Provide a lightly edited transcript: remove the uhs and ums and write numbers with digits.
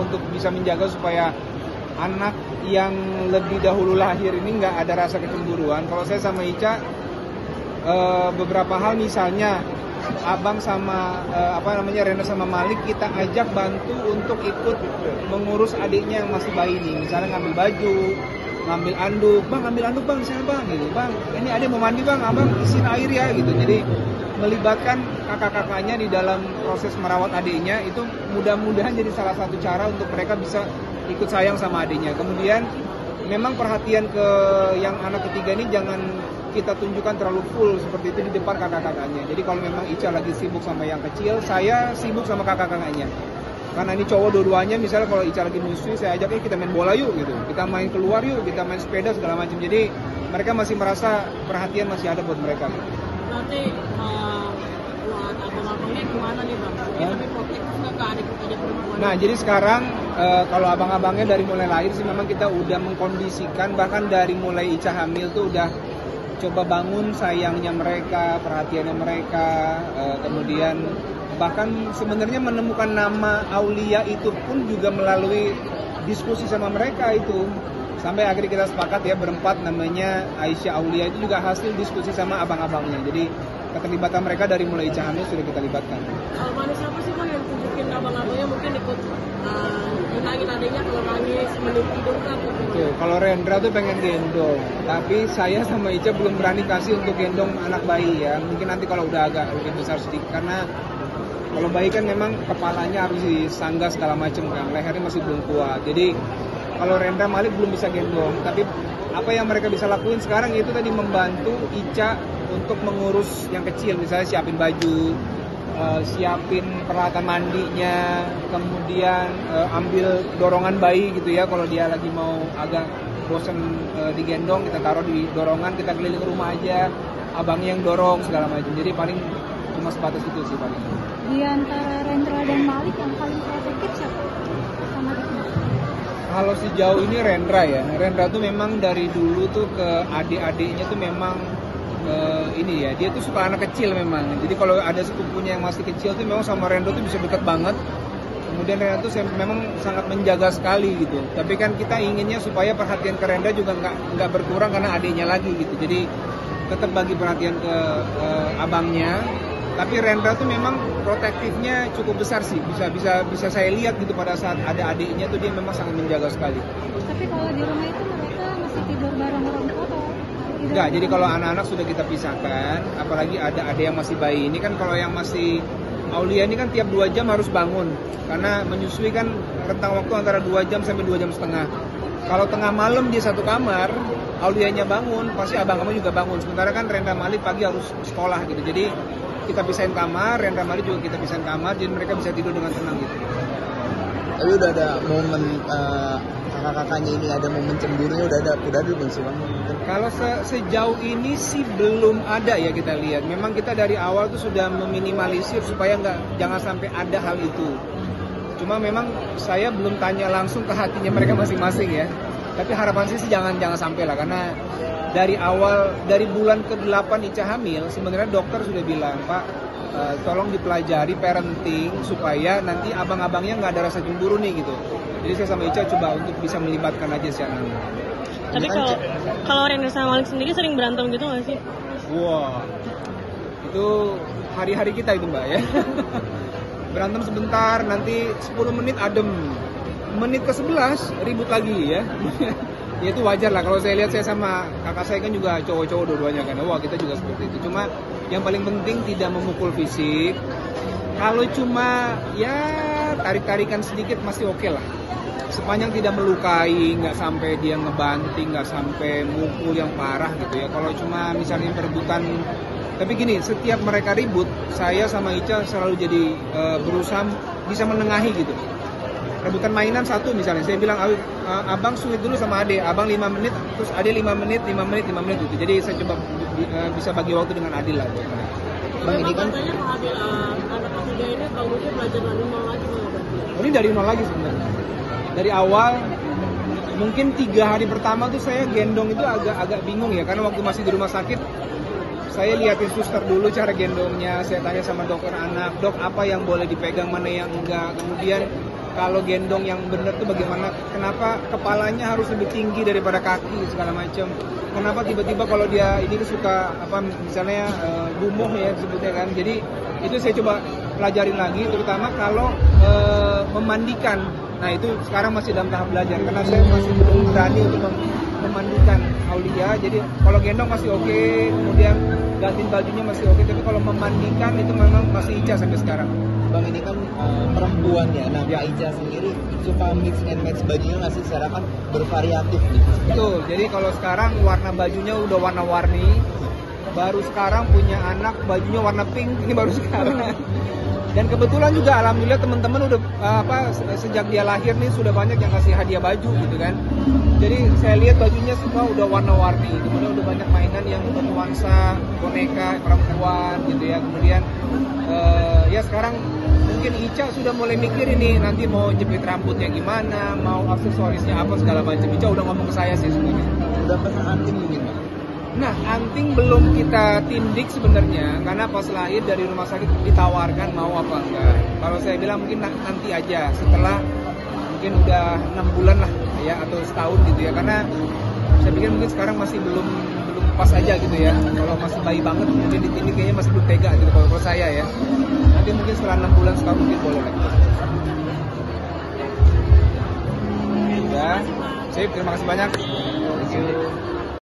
untuk bisa menjaga supaya anak yang lebih dahulu lahir ini nggak ada rasa kecemburuan. Kalau saya sama Ica beberapa hal, misalnya Abang sama Rena sama Malik kita ajak bantu untuk ikut mengurus adiknya yang masih bayi nih. Misalnya ngambil baju, ngambil anduk, bang ambil anduk bang, saya bang gitu, bang ini adik mau mandi bang, abang isi air ya gitu. Jadi melibatkan kakak-kakaknya di dalam proses merawat adiknya itu mudah-mudahan jadi salah satu cara untuk mereka bisa ikut sayang sama adiknya. Kemudian memang perhatian ke yang anak ketiga ini jangan kita tunjukkan terlalu full seperti itu di depan kakak-kakaknya. Jadi kalau memang Ica lagi sibuk sama yang kecil, saya sibuk sama kakak-kakaknya. Karena ini cowok dua-duanya, misalnya kalau Ica lagi menyusui, saya ajak kita main bola yuk gitu. Kita main keluar yuk, kita main sepeda segala macam. Jadi mereka masih merasa perhatian masih ada buat mereka. Nanti buat abang-abangnya gimana nih bang? Mungkin lebih protektif nggak ke adik aja perempuan? Nah jadi sekarang kalau abang-abangnya dari mulai lahir sih memang kita udah mengkondisikan, bahkan dari mulai Ica hamil tuh udah coba bangun sayangnya mereka, perhatiannya mereka, kemudian bahkan sebenarnya menemukan nama Aulia itu pun juga melalui diskusi sama mereka itu. Sampai akhirnya kita sepakat ya berempat namanya Aisyah Aulia, itu juga hasil diskusi sama abang-abangnya. Jadi keterlibatan mereka dari mulai Ica hamil sudah kita libatkan. Manis apa sih bang yang tunjukin abang-abangnya mungkin ikut nyenangin adiknya kalau nangis, meniup hidung kan? Tuh, kalau Rendra tuh pengen gendong, tapi saya sama Ica belum berani kasih untuk gendong anak bayi ya. Mungkin nanti kalau udah agak lebih besar sedikit, karena kalau bayi kan memang kepalanya harus disanggah segala macam kan, lehernya masih belum kuat. Jadi kalau Rendra Malik belum bisa gendong, tapi apa yang mereka bisa lakuin sekarang itu tadi membantu Ica untuk mengurus yang kecil, misalnya siapin baju, siapin peralatan mandinya, kemudian ambil dorongan bayi gitu ya, kalau dia lagi mau agak bosen digendong, kita taruh di dorongan, kita keliling rumah aja, abangnya yang dorong segala macam. Jadi paling cuma sebatas itu sih paling. Di antara Rendra dan Malik yang paling protektif siapa? Sama Dikna? Kalau sejauh ini Rendra ya. Rendra tuh memang dari dulu tuh ke adik-adiknya tuh memang ini ya, dia tuh suka anak kecil memang. Jadi kalau ada sepupunya yang masih kecil tuh memang sama Rendra tuh bisa dekat banget. Kemudian Rendra tuh memang sangat menjaga sekali gitu. Tapi kan kita inginnya supaya perhatian ke Rendra juga nggak berkurang karena adiknya lagi gitu. Jadi tetap bagi perhatian ke abangnya. Tapi Rendra tuh memang protektifnya cukup besar sih. Bisa saya lihat gitu pada saat ada adiknya tuh dia memang sangat menjaga sekali. Tapi kalau di rumah itu mereka masih tidur bareng orang tua atau? Enggak, jadi kalau anak-anak sudah kita pisahkan, apalagi ada yang masih bayi ini kan, kalau yang masih Aulia ini kan tiap 2 jam harus bangun. Karena menyusui kan rentang waktu antara 2 jam sampai 2 jam setengah. Kalau tengah malam di satu kamar, Aulianya bangun, pasti abang kamu juga bangun. Sementara kan Rendra Malik pagi harus sekolah gitu. Jadi kita pisahin kamar, Rendra Malik juga kita pisahin kamar, jadi mereka bisa tidur dengan tenang gitu. Tapi udah ada momen kakak-kakaknya ini, ada momen cemburunya udah ada belum sih bang? Kalau sejauh ini sih belum ada ya kita lihat. Memang kita dari awal tuh sudah meminimalisir supaya jangan sampai ada hal itu. Cuma memang saya belum tanya langsung ke hatinya mereka masing-masing ya. Tapi harapan sih jangan sampai lah, karena dari awal, dari bulan ke-8 Ica hamil, sebenarnya dokter sudah bilang, Pak, tolong dipelajari parenting supaya nanti abang-abangnya nggak ada rasa cemburu nih gitu. Jadi saya sama Ica coba untuk bisa melibatkan aja si anak. Tapi kalau Rendra sama Malik sendiri sering berantem gitu nggak sih? Wah, itu hari-hari kita itu Mbak ya. Berantem sebentar, nanti 10 menit adem. Menit ke-11 ribut lagi ya. Ya itu wajar lah, kalau saya lihat saya sama kakak saya kan juga cowok-cowok dua-duanya kan. Wah, kita juga seperti itu. Cuma yang paling penting tidak memukul fisik. Kalau cuma ya tarik-tarikan sedikit masih oke lah. Sepanjang tidak melukai, nggak sampai dia ngebanting, nggak sampai mukul yang parah gitu ya. Kalau cuma misalnya perebutan, tapi gini, setiap mereka ribut, saya sama Ica selalu jadi berusaha bisa menengahi gitu. Rebutan mainan satu misalnya, saya bilang abang sulit dulu sama adek, abang 5 menit, terus adek 5 menit gitu. Jadi saya coba bisa bagi waktu dengan adil lah. Bang, ini kan katanya kalau adil anak ketiga ini kalau mungkin belajar dari nol lagi bang. Ini dari nol lagi sebenarnya. Dari awal, mungkin 3 hari pertama tuh saya gendong itu agak bingung ya, karena waktu masih di rumah sakit, saya liatin suster dulu cara gendongnya, saya tanya sama dokter anak, dok apa yang boleh dipegang, mana yang enggak. Kemudian kalau gendong yang benar tuh bagaimana, kenapa kepalanya harus lebih tinggi daripada kaki segala macam, kenapa tiba-tiba kalau dia ini suka apa misalnya gumoh ya disebutnya kan. Jadi itu saya coba pelajarin lagi, terutama kalau memandikan. Nah itu sekarang masih dalam tahap belajar karena saya masih belum berani untuk memandikan Aulia. Jadi kalau gendong masih oke, kemudian gantiin bajunya masih oke, tapi kalau memandikan itu memang masih Ica sampai sekarang. Bang ini kan perempuan ya, nah Kak Ica sendiri suka mix and match bajunya nggak sih, secara kan bervariatif nih. Betul, jadi kalau sekarang warna bajunya udah warna-warni, baru sekarang punya anak bajunya warna pink, ini baru sekarang. Dan kebetulan juga alhamdulillah teman-teman udah sejak dia lahir nih sudah banyak yang kasih hadiah baju gitu kan. Jadi saya lihat bajunya semua udah warna-warni, kemudian udah banyak mainan yang bernuansa boneka perempuan gitu ya. Kemudian ya sekarang mungkin Ica sudah mulai mikir ini nanti mau jepit rambutnya gimana, mau aksesorisnya apa segala macam. Ica udah ngomong ke saya sih sebenarnya. Udah pesan anting mungkin Bang? Nah, anting belum kita tindik sebenarnya karena pas lahir dari rumah sakit ditawarkan mau apa enggak. Kalau saya bilang mungkin nanti aja setelah mungkin udah 6 bulan lah ya atau setahun gitu ya, karena saya pikir mungkin sekarang masih belum pas aja gitu ya. Kalau masih bayi banget mungkin ditindik kayaknya masih belum tega gitu kalau saya ya. Nanti mungkin setelah 6 bulan setahun mungkin boleh lagi. Ya, sip, terima kasih banyak. Thank you.